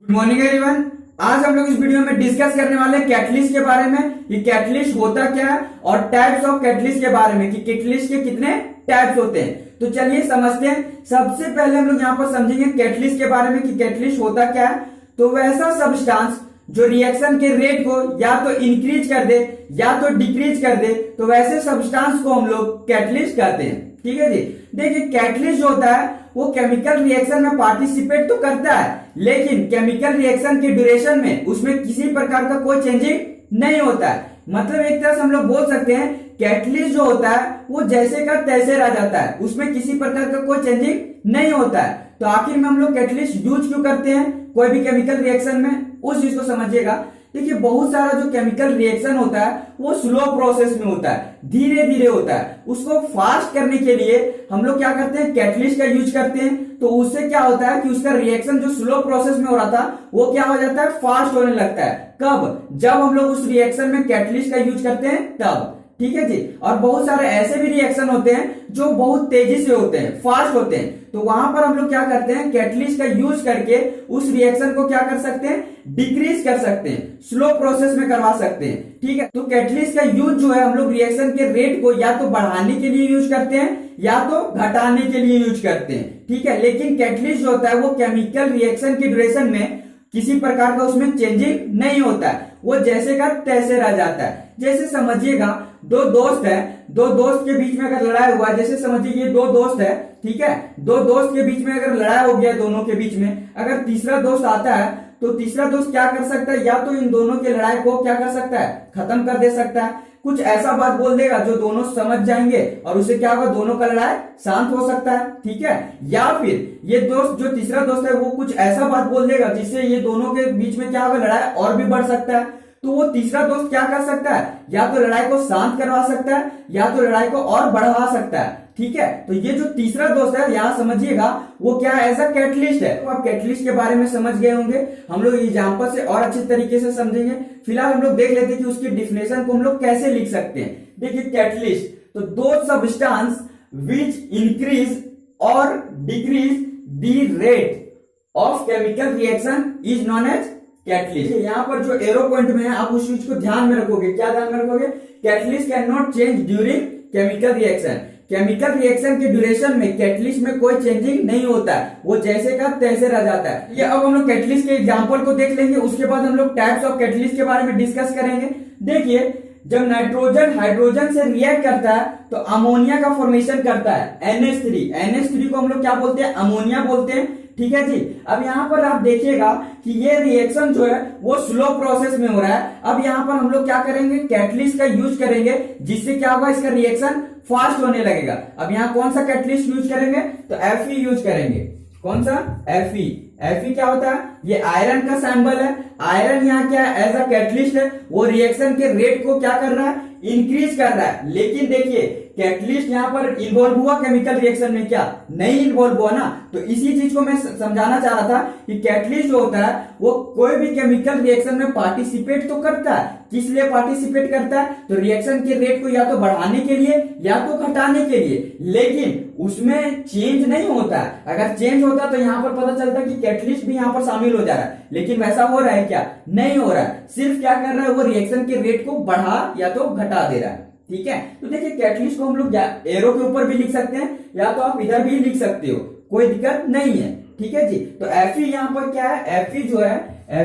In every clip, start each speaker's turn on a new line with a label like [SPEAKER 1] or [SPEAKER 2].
[SPEAKER 1] Good morning everyone. आज हम लोग इस वीडियो में डिस्कस करने वाले हैं कैटलिस्ट के बारे में कि कैटलिस्ट होता क्या है और टाइप्स ऑफ कैटलिस्ट के बारे में कि कैटलिस्ट के कितने टाइप्स होते हैं। तो चलिए समझते हैं। सबसे पहले हम लोग यहाँ पर समझेंगे कैटलिस्ट के बारे में कि कैटलिस्ट होता क्या है। तो वैसा सब्सटेंस जो रिएक्शन के रेट को या तो इंक्रीज कर दे या तो डिक्रीज कर दे, तो वैसे सब्सटेंस को हम लोग कैटलिस्ट कहते हैं। ठीक है जी। देखिए कैटलिस्ट जो होता है वो केमिकल रिएक्शन में पार्टिसिपेट तो करता है, लेकिन केमिकल रिएक्शन के ड्यूरेशन में उसमें किसी प्रकार का कोई चेंजिंग नहीं होता है। मतलब एक तरह से हम लोग बोल सकते हैं कैटलिस्ट जो होता है वो जैसे का तैसे रह जाता है, उसमें किसी प्रकार का कोई चेंजिंग नहीं होता है। तो आखिर में हम लोग कैटलिस्ट यूज क्यों करते हैं कोई भी केमिकल रिएक्शन में, उस चीज को समझिएगा। देखिए बहुत सारा जो केमिकल रिएक्शन होता है वो स्लो प्रोसेस में होता है, धीरे धीरे होता है। उसको फास्ट करने के लिए हम लोग क्या करते हैं, कैटलिस्ट का यूज करते हैं। तो उससे क्या होता है कि उसका रिएक्शन जो स्लो प्रोसेस में हो रहा था वो क्या हो जाता है, फास्ट होने लगता है। कब? जब हम लोग उस रिएक्शन में कैटलिस्ट का यूज करते हैं तब। ठीक है जी। और बहुत सारे ऐसे भी रिएक्शन होते हैं जो बहुत तेजी से होते हैं, फास्ट होते हैं। तो वहां पर हम लोग क्या करते हैं, कैटलिस्ट का यूज करके उस रिएक्शन को क्या कर सकते हैं, डिक्रीज कर सकते हैं, स्लो प्रोसेस में करवा सकते हैं। ठीक है। तो कैटलिस्ट का यूज जो है हम लोग रिएक्शन के रेट को या तो बढ़ाने के लिए यूज करते हैं या तो घटाने के लिए यूज करते हैं। ठीक है। लेकिन कैटलिस्ट जो होता है वो केमिकल रिएक्शन के ड्यूरेशन में किसी प्रकार का उसमें चेंजिंग नहीं होता है, वो जैसे का तैसे रह जाता है। जैसे समझिएगा दो दोस्त है, दो दोस्त के बीच में अगर लड़ाई हुआ, जैसे समझिए ये दो दोस्त है, ठीक है। दो दोस्त के बीच में अगर लड़ाई हो गया दोनों के बीच में, अगर तीसरा दोस्त आता है तो तीसरा दोस्त क्या कर सकता है, या तो इन दोनों की लड़ाई को क्या कर सकता है, खत्म कर दे सकता है। कुछ ऐसा बात बोल देगा जो दोनों समझ जाएंगे और उससे क्या होगा, दोनों का लड़ाई शांत हो सकता है। ठीक है। या फिर ये दोस्त जो तीसरा दोस्त है वो कुछ ऐसा बात बोल देगा जिससे ये दोनों के बीच में क्या होगा, लड़ाई और भी बढ़ सकता है। तो वो तीसरा दोस्त क्या कर सकता है, या तो लड़ाई को शांत करवा सकता है या तो लड़ाई को और बढ़ा सकता है। ठीक है। तो ये जो तीसरा दोस्त है यहां समझिएगा वो क्या है, ऐसा कैटलिस्ट है। तो आप कैटलिस्ट के बारे में समझ गए होंगे। हम लोग एग्जांपल से और अच्छे तरीके से समझेंगे। फिलहाल हम लोग देख लेते हैं कि उसकी डिफिनेशन को हम लोग कैसे लिख सकते हैं। देखिए कैटलिस्ट तो दो सब्सटेंस विच इंक्रीज और decrease the rate of chemical reaction is known as catalyst. यहाँ पर जो एरो पॉइंट में है आप उस चीज को ध्यान में रखोगे। क्या ध्यान में रखोगे, catalyst can not change during chemical reaction. Chemical reaction के ड्यूरेशन में कैटलिस्ट में कोई चेंजिंग नहीं होता है, वो जैसे का तैसे रह जाता है। ये अब हम लोग कैटलिस्ट के एग्जांपल को देख लेंगे, उसके बाद हम लोग टाइप्स ऑफ कैटलिस्ट के बारे में डिस्कस करेंगे। देखिए जब नाइट्रोजन हाइड्रोजन से रिएक्ट करता है तो अमोनिया का फॉर्मेशन करता है NH3। NH3 को हम लोग क्या बोलते हैं, अमोनिया बोलते हैं। ठीक है जी। अब यहाँ पर आप देखिएगा कि ये रिएक्शन जो है वो स्लो प्रोसेस में हो रहा है। अब यहाँ पर हम लोग क्या करेंगे, कैटलिस्ट का यूज करेंगे जिससे क्या होगा, इसका रिएक्शन फास्ट होने लगेगा। अब यहाँ कौन सा कैटलिस्ट यूज करेंगे, तो Fe यूज करेंगे। कौन सा, Fe। Fe क्या होता है, ये आयरन का सैंबल है। आयरन यहाँ क्या है, एज अ कैटलिस्ट है, वो रिएक्शन के रेट को क्या कर रहा है, इंक्रीज कर रहा है। लेकिन देखिए कैटलिस्ट यहाँ पर इन्वॉल्व हुआ केमिकल रिएक्शन में, क्या नहीं इन्वॉल्व हुआ ना। तो इसी चीज को मैं समझाना चाह रहा था कि कैटलिस्ट जो होता है वो कोई भी केमिकल रिएक्शन में पार्टिसिपेट तो करता है। किस लिए पार्टिसिपेट करता है, तो रिएक्शन के रेट को या तो बढ़ाने के लिए या तो घटाने के लिए, लेकिन उसमें चेंज नहीं होता है। अगर चेंज होता तो यहाँ पर पता चलता कि कैटलिस्ट भी यहाँ पर शामिल हो जा रहा है, लेकिन वैसा हो रहा है क्या, नहीं हो रहा है। सिर्फ क्या कर रहा है, वो रिएक्शन के रेट को बढ़ा या तो घटा दे रहा है। ठीक है। तो देखिए कैटलिस्ट को हम लोग एरो के ऊपर भी लिख सकते हैं या तो आप इधर भी लिख सकते हो, कोई दिक्कत नहीं है। ठीक है जी। तो Fe यहाँ पर क्या है, Fe जो है,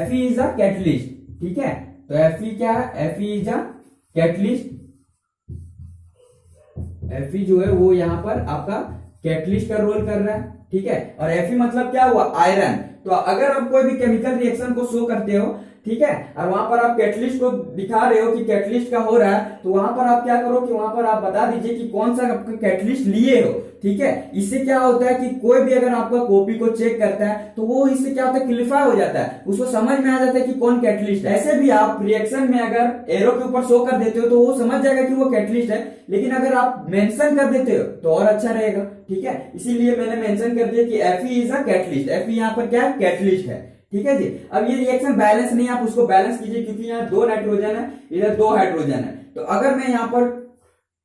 [SPEAKER 1] Fe इज अ कैटलिस्ट। ठीक है। तो Fe क्या है, Fe is a catalyst. Fe जो है वो यहाँ पर आपका कैटलिस्ट का रोल कर रहा है। ठीक है। और Fe मतलब क्या हुआ, आयरन। तो अगर आप कोई भी केमिकल रिएक्शन को शो करते हो, ठीक है, और वहां पर आप कैटलिस्ट को दिखा रहे हो कि कैटलिस्ट का हो रहा है, तो वहां पर आप क्या करो कि वहां पर आप बता दीजिए कि कौन सा आपका कैटलिस्ट लिए हो। ठीक है। इससे क्या होता है कि कोई भी अगर आपका कॉपी को चेक करता है तो वो इससे क्या होता है, क्लियरफाई हो जाता है, उसको समझ में आ जाता है कि कौन कैटलिस्ट है। ऐसे भी आप रिएक्शन में अगर एरो के ऊपर शो कर देते हो तो वो समझ जाएगा कि वो कैटलिस्ट है, लेकिन अगर आप मेंशन कर देते हो तो और अच्छा रहेगा। ठीक है। इसीलिए मैंने मेंशन कर दिया कि Fe is a catalyst. Fe यहाँ पर क्या है, कैटलिस्ट है। ठीक है जी। अब ये रिएक्शन बैलेंस नहीं, आप उसको बैलेंस कीजिए क्योंकि यहाँ दो नाइट्रोजन है, इधर दो हाइड्रोजन है। तो अगर मैं यहाँ पर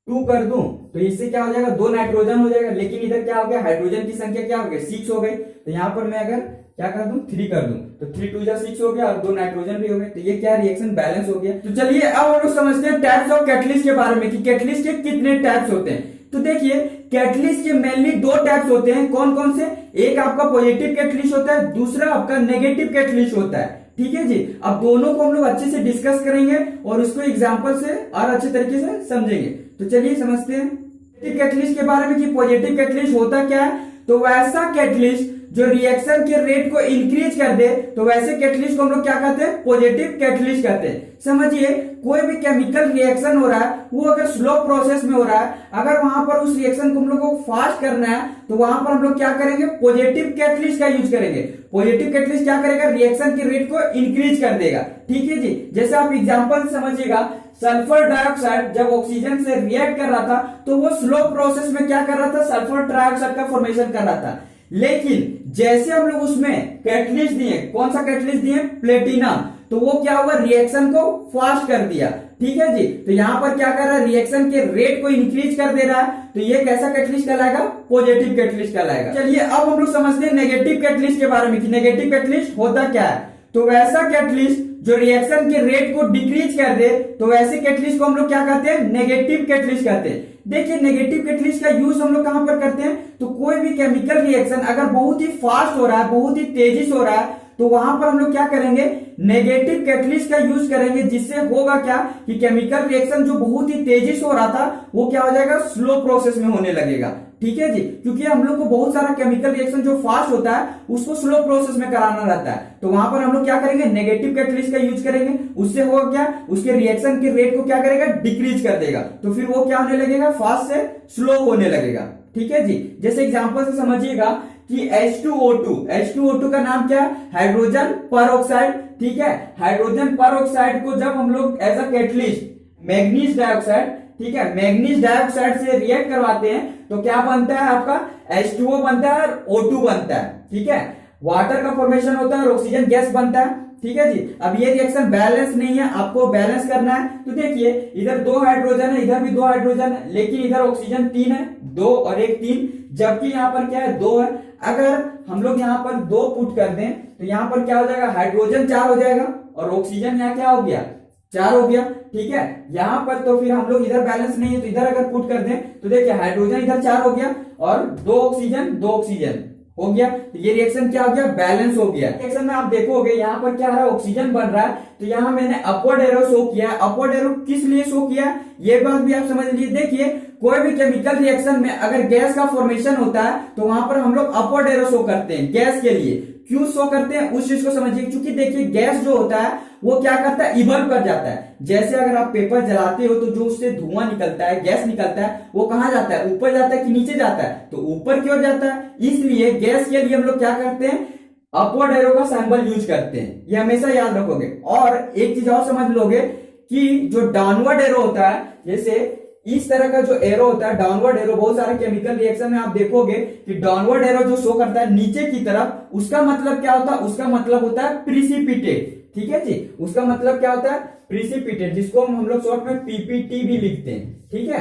[SPEAKER 1] 2 कर दूं तो इससे क्या हो जाएगा, 2 नाइट्रोजन हो जाएगा, लेकिन इधर क्या हो गया, हाइड्रोजन की संख्या क्या हो गई, 6 हो गई। तो यहाँ पर मैं अगर क्या कर दूं 3 कर दूं, तो 3 2 जा 6 हो गया और 2 नाइट्रोजन भी हो गए, तो ये क्या रिएक्शन बैलेंस हो गया। तो चलिए अब हम लोग समझते हैं टाइप्स ऑफ कैटलिस्ट के बारे में कि कैटलिस्ट के कितने टाइप्स होते हैं। तो देखिए कैटलिस्ट के मेनली 2 टाइप्स होते हैं, कौन कौन से, एक आपका पॉजिटिव कैटलिस्ट होता है, दूसरा आपका नेगेटिव कैटलिस्ट होता है। ठीक है जी, अब दोनों को हम लोग अच्छे से डिस्कस करेंगे और उसको एग्जांपल से और अच्छे तरीके से समझेंगे। तो चलिए समझते हैं कैटलिस्ट के बारे में कि पॉजिटिव कैटलिस्ट होता क्या है। तो वैसा कैटलिस्ट जो रिएक्शन के रेट को इंक्रीज कर दे, तो वैसे कैटलिस्ट को हम लोग क्या कहते हैं, पॉजिटिव कैटलिस्ट कहते हैं। समझिए कोई भी केमिकल रिएक्शन हो रहा है, वो अगर स्लो प्रोसेस में हो रहा है, अगर वहां पर उस रिएक्शन को हम लोग को फास्ट करना है, तो वहां पर हम लोग क्या करेंगे, पॉजिटिव कैटलिस्ट का यूज करेंगे। पॉजिटिव कैटलिस्ट क्या करेगा, रिएक्शन के रेट को इंक्रीज कर देगा। ठीक है जी, जैसे आप एग्जांपल समझिएगा, सल्फर डाइऑक्साइड जब ऑक्सीजन से रिएक्ट कर रहा था तो वो स्लो प्रोसेस में क्या कर रहा था, सल्फर डाइऑक्साइड का फॉर्मेशन कर रहा था। लेकिन जैसे हम लोग उसमें कैटलिस्ट दिए, कौन सा कैटलिस्ट दिए, प्लेटिनम, तो वो क्या हुआ, रिएक्शन को फास्ट कर दिया। ठीक है जी, तो यहां पर क्या कर रहा है, रिएक्शन के रेट को इंक्रीज कर दे रहा है, तो ये कैसा कैटलिस्ट कहलाएगा, पॉजिटिव कैटलिस्ट कहलाएगा। चलिए अब हम लोग समझते हैं नेगेटिव कैटलिस्ट के बारे में कि नेगेटिव कैटलिस्ट होता क्या है। तो वैसा कैटलिस्ट जो रिएक्शन के रेट को डिक्रीज कर दे, तो वैसे कैटलिस्ट को हम लोग क्या कहते हैं, नेगेटिव कैटलिस्ट कहते हैं। देखिए नेगेटिव कैटलिस्ट का यूज हम लोग कहां पर करते हैं, तो कोई भी केमिकल रिएक्शन अगर बहुत ही फास्ट हो रहा है, बहुत ही तेजी से हो रहा है, तो वहां पर हम लोग क्या करेंगे, नेगेटिव कैटलिस्ट का यूज करेंगे, जिससे होगा क्या कि केमिकल रिएक्शन जो बहुत ही तेजी से हो रहा था वो क्या हो जाएगा, स्लो प्रोसेस में होने लगेगा। ठीक है जी, क्योंकि हम लोग को बहुत सारा केमिकल रिएक्शन जो फास्ट होता है उसको स्लो प्रोसेस में कराना रहता है, तो वहां पर हम लोग क्या करेंगे, नेगेटिव कैटलिस्ट का यूज करेंगे। उससे होगा क्या, उसके रिएक्शन के रेट को क्या करेगा, डिक्रीज कर देगा, तो फिर वो क्या होने लगेगा, फास्ट से स्लो होने लगेगा। ठीक है जी, जैसे एग्जांपल से समझिएगा कि H2O2 का नाम क्या है, हाइड्रोजन परऑक्साइड। ठीक है, हाइड्रोजन परऑक्साइड को जब हम लोग as a catalyst manganese dioxide, ठीक है, मैग्नीज डाइऑक्साइड से रिएक्ट करवाते हैं, तो क्या बनता है, आपका H2O बनता है और O2 बनता है। ठीक है, वाटर का फॉर्मेशन होता है और ऑक्सीजन गैस बनता है। ठीक है जी, अब ये रिएक्शन बैलेंस नहीं है, आपको बैलेंस करना है। तो देखिए इधर 2 हाइड्रोजन है, इधर भी 2 हाइड्रोजन है, लेकिन इधर ऑक्सीजन 3 है, 2 और 1 3, जबकि यहाँ पर क्या है, 2 है। अगर हम लोग यहाँ पर 2 पुट कर दें तो यहाँ पर क्या हो जाएगा, हाइड्रोजन 4 हो जाएगा और ऑक्सीजन यहाँ क्या हो गया, 4 हो गया। ठीक है, यहाँ पर तो फिर हम लोग इधर बैलेंस नहीं है, तो इधर अगर पुट कर दें तो देखिए हाइड्रोजन इधर 4 हो गया और 2 ऑक्सीजन हो गया, तो ये रिएक्शन क्या हो गया, बैलेंस हो गया। रिएक्शन में आप देखोगे यहाँ पर क्या है, ऑक्सीजन बन रहा है, तो यहाँ मैंने अपवर्ड एरो शो किया है। अपवर्ड एरो किस लिए शो किया है, ये बात भी आप समझ लीजिए। देखिए कोई भी केमिकल रिएक्शन में अगर गैस का फॉर्मेशन होता है तो वहां पर हम लोग अपवर्ड एरो शो करते हैं गैस के लिए। क्यों शो करते हैं उस चीज को समझिए, क्योंकि देखिए गैस जो होता है वो क्या करता है, इवल्व कर जाता है। जैसे अगर आप पेपर जलाते हो तो जो उससे धुआं निकलता है, गैस निकलता है, वो कहां जाता है, ऊपर जाता है कि नीचे जाता है, तो ऊपर की ओर जाता है। इसलिए गैस के लिए हम लोग क्या करते हैं, अपवर्ड एरो का सिंबल यूज करते हैं, ये हमेशा याद रखोगे। और एक चीज और समझ लोगे कि जो डाउनवर्ड एरो होता है, जैसे इस तरह का जो एरो होता है डाउनवर्ड एरो, बहुत सारे केमिकल रिएक्शन में आप देखोगे कि डाउनवर्ड एरो जो शो करता है नीचे की तरफ, उसका मतलब क्या होता है, उसका मतलब होता है प्रिसिपिटेट। ठीक है जी, उसका मतलब क्या होता है, प्रिसिपिटेट, जिसको हम लोग शॉर्ट में पीपीटी भी लिखते हैं। ठीक है,